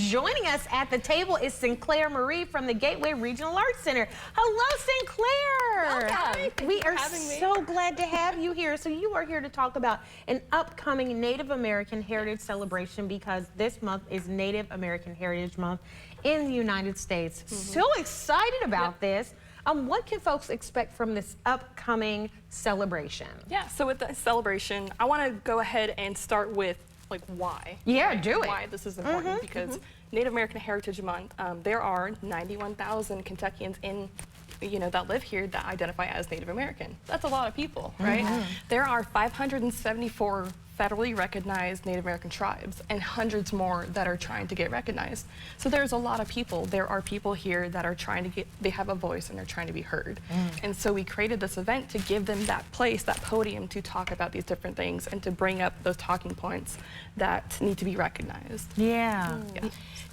joining us at the table is Sinclaire Marie from the Gateway Regional Arts Center. Hello, Sinclaire. Welcome. We are so glad to have you here. So you are here to talk about an upcoming Native American Heritage Celebration, because this month is Native American Heritage Month in the United States. So excited about this. What can folks expect from this upcoming celebration? Yeah, so with the celebration, I want to go ahead and start with like why. Yeah, do it. Why this is important, because Native American Heritage Month, there are 91,000 Kentuckians that live here that identify as Native American. That's a lot of people, right? There are 574 federally recognized Native American tribes and hundreds more that are trying to get recognized. So there's a lot of people. There are people here that are trying to they have a voice and they're trying to be heard. And so we created this event to give them that place, that podium to talk about these different things and to bring up those talking points that need to be recognized. Yeah.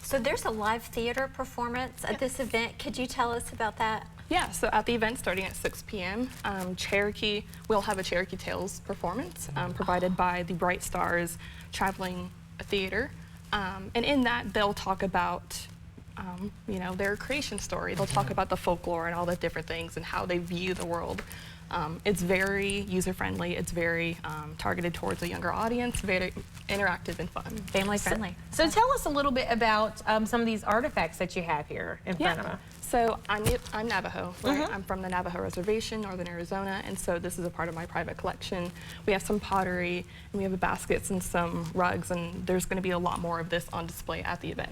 So there's a live theater performance at this event. Could you tell us about that? Yeah, so at the event starting at 6 p.m., we'll have a Cherokee Tales performance provided by the Bright Stars Traveling Theater. And in that, they'll talk about their creation story. They'll talk about the folklore and all the different things and how they view the world. It's very user-friendly. It's very targeted towards a younger audience, very interactive and fun. Family friendly. So tell us a little bit about some of these artifacts that you have here in front of us. So I'm Navajo, right? I'm from the Navajo Reservation, Northern Arizona, and so this is a part of my private collection. We have some pottery, and we have baskets and some rugs, and there's going to be a lot more of this on display at the event.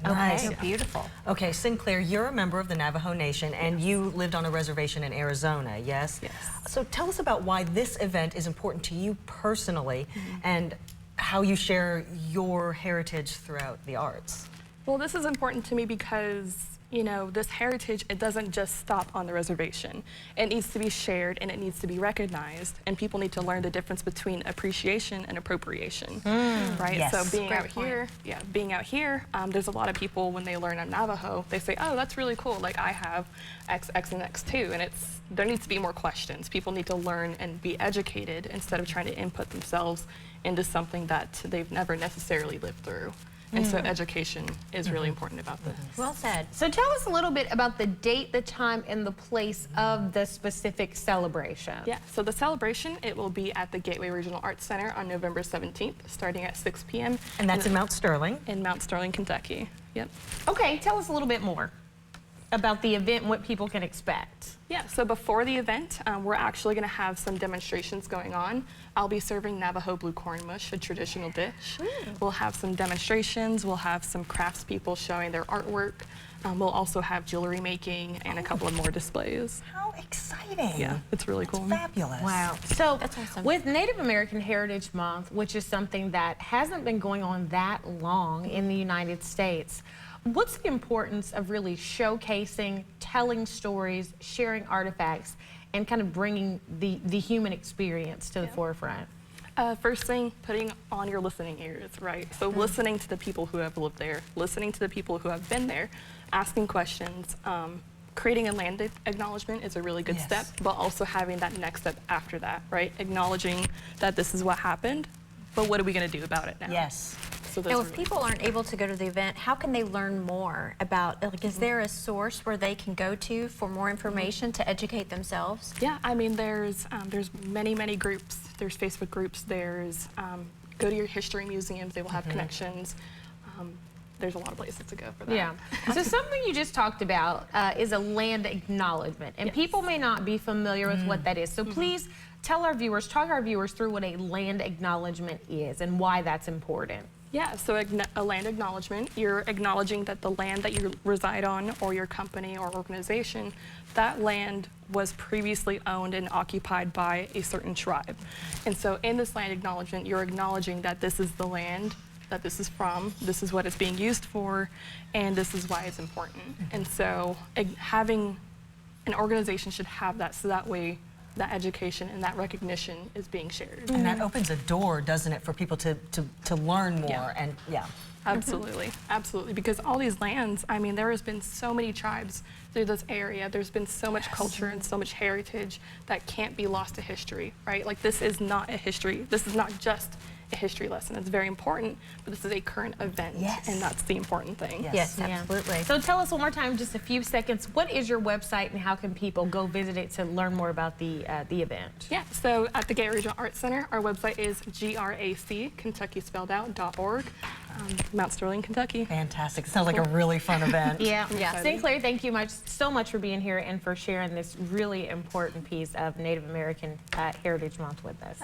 Nice. Okay, beautiful. Okay, Sinclaire, you're a member of the Navajo Nation, and you lived on a reservation in Arizona, yes? Yes. So tell us about why this event is important to you personally, and how you share your heritage throughout the arts. Well, this is important to me because this heritage, it doesn't just stop on the reservation. It needs to be shared and it needs to be recognized, and people need to learn the difference between appreciation and appropriation, right? Yes. So being out here, there's a lot of people when they learn on Navajo, they say, oh, that's really cool, like I have X, X, and X too, and there needs to be more questions. People need to learn and be educated instead of trying to input themselves into something that they've never necessarily lived through. And so education is really important about this. Well said. So tell us a little bit about the date, the time, and the place of the specific celebration. Yeah, so the celebration, it will be at the Gateway Regional Arts Center on November 17th, starting at 6 p.m. And that's in Mount Sterling? In Mount Sterling, Kentucky. Yep. Okay, tell us a little bit more about the event and what people can expect. Yeah, so before the event, we're actually going to have some demonstrations going on. I'll be serving Navajo blue corn mush, a traditional dish. We'll have some demonstrations. We'll have some craftspeople showing their artwork. We'll also have jewelry making and a couple of more displays. How exciting. Yeah, it's really cool. Fabulous. Wow. So That's awesome. with Native American Heritage Month, which is something that hasn't been going on that long in the United States, what's the importance of really showcasing, telling stories, sharing artifacts, and kind of bringing the human experience to the forefront? First thing, putting on your listening ears, right? So listening to the people who have lived there, listening to the people who have been there, asking questions, creating a land acknowledgement is a really good step, but also having that next step after that, right? Acknowledging that this is what happened, but what are we going to do about it now? Yes. So Now, if people aren't able to go to the event, how can they learn more about, like, is there a source where they can go to for more information to educate themselves? Yeah, I mean, there's many groups. There's Facebook groups. There's go to your history museums. They will have connections. There's a lot of places to go for that. Yeah. So something you just talked about is a land acknowledgement, and people may not be familiar with what that is. So please talk our viewers through what a land acknowledgement is and why that's important. Yeah, so a land acknowledgement, you're acknowledging that the land that you reside on, or your company or organization, that land was previously owned and occupied by a certain tribe. And so in this land acknowledgement, you're acknowledging that this is the land that this is from, this is what it's being used for, and this is why it's important. And so having an organization should have that, so that way that education and that recognition is being shared. And that opens a door, doesn't it, for people to learn more. And Absolutely, absolutely. Because all these lands, I mean, there has been so many tribes through this area. There's been so much culture and so much heritage that can't be lost to history, right? Like, this is not a history. This is not just a history lesson. It's very important, but this is a current event, Yes. and that's the important thing. Yes. Yes, Yeah. absolutely. So tell us one more time, just a few seconds, what is your website and how can people go visit it to learn more about the event? Yeah, so at the Gay Regional Arts Center, our website is GRAC, Kentucky spelled out, .org, Mount Sterling, Kentucky. Fantastic. It sounds like a really fun event. Yeah. Yeah. Sinclaire, thank you so much for being here and for sharing this really important piece of Native American Heritage Month with us.